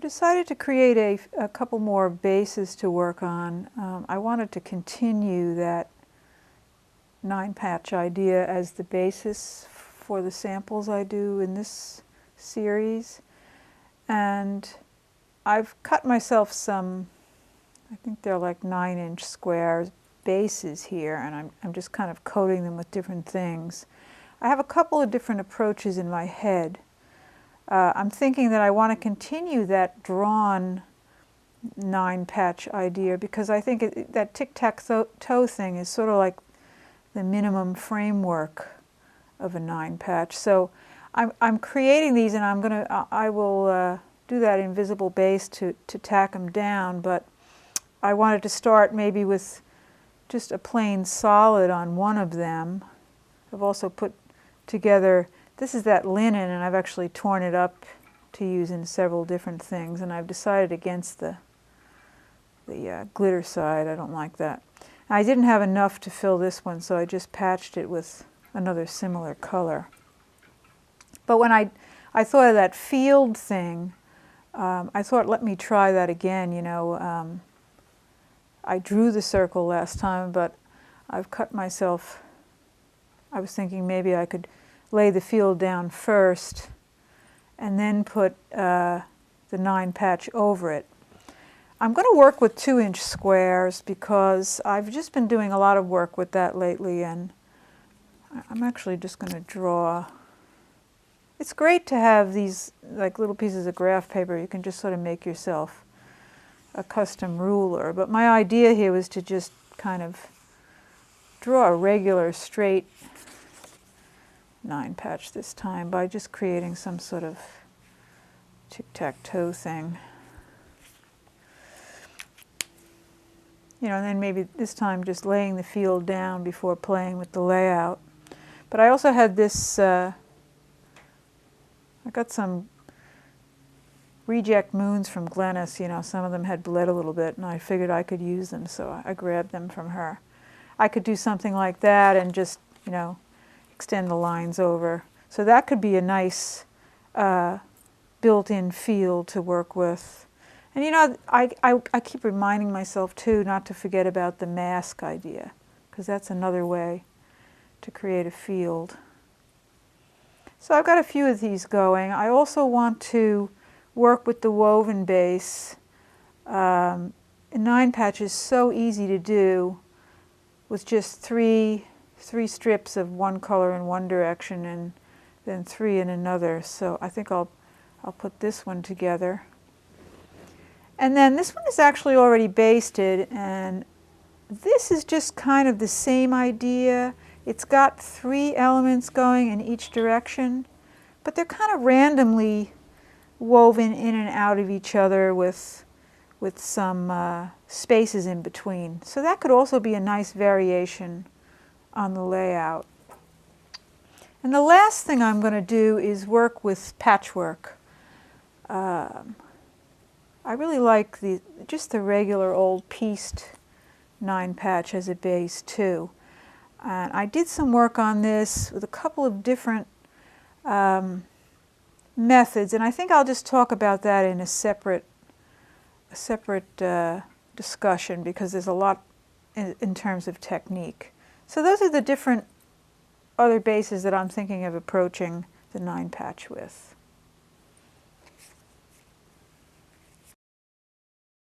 decided to create a couple more bases to work on. I wanted to continue that 9-patch idea as the basis for the samples I do in this series. And I've cut myself some, I think they're like 9-inch square bases here, and I'm just kind of coating them with different things. I have a couple of different approaches in my head. I'm thinking that I want to continue that drawn 9-patch idea because I think that tic-tac-toe thing is sort of like the minimum framework of a 9-patch. So I'm creating these, and I will do that invisible base to tack them down. But I wanted to start maybe with just a plain solid on one of them. I've also put together. This is that linen, and I've actually torn it up to use in several different things, and I've decided against the glitter side. I don't like that. I didn't have enough to fill this one, so I just patched it with another similar color. But when I thought of that field thing, I thought, let me try that again. You know, I drew the circle last time, but I've cut myself. I was thinking maybe I could lay the field down first and then put the 9-patch over it. I'm going to work with 2-inch squares because I've just been doing a lot of work with that lately, and I'm actually just going to draw. It's great to have these like little pieces of graph paper. You can just sort of make yourself a custom ruler, but my idea here was to just kind of draw a regular straight 9-patch this time by just creating some sort of tic-tac-toe thing. You know, and then maybe this time just laying the field down before playing with the layout. But I also had this, I got some reject moons from Glennis. You know, some of them had bled a little bit, and I figured I could use them, so I grabbed them from her. I could do something like that and just, you know, extend the lines over. So that could be a nice built-in field to work with. And you know, I keep reminding myself too not to forget about the mask idea, because that's another way to create a field. So I've got a few of these going. I also want to work with the woven base. A 9-patch is so easy to do with just three strips of one color in one direction and then 3 in another. So I think I'll put this one together. And then this one is actually already basted, and this is just kind of the same idea. It's got 3 elements going in each direction, but they're kind of randomly woven in and out of each other with some spaces in between. So that could also be a nice variation on the layout. And the last thing I'm going to do is work with patchwork. I really like just the regular old pieced 9-patch as a base too. And I did some work on this with a couple of different methods, and I think I'll just talk about that in a separate discussion, because there's a lot in terms of technique. So those are the different other bases that I'm thinking of approaching the 9-patch with.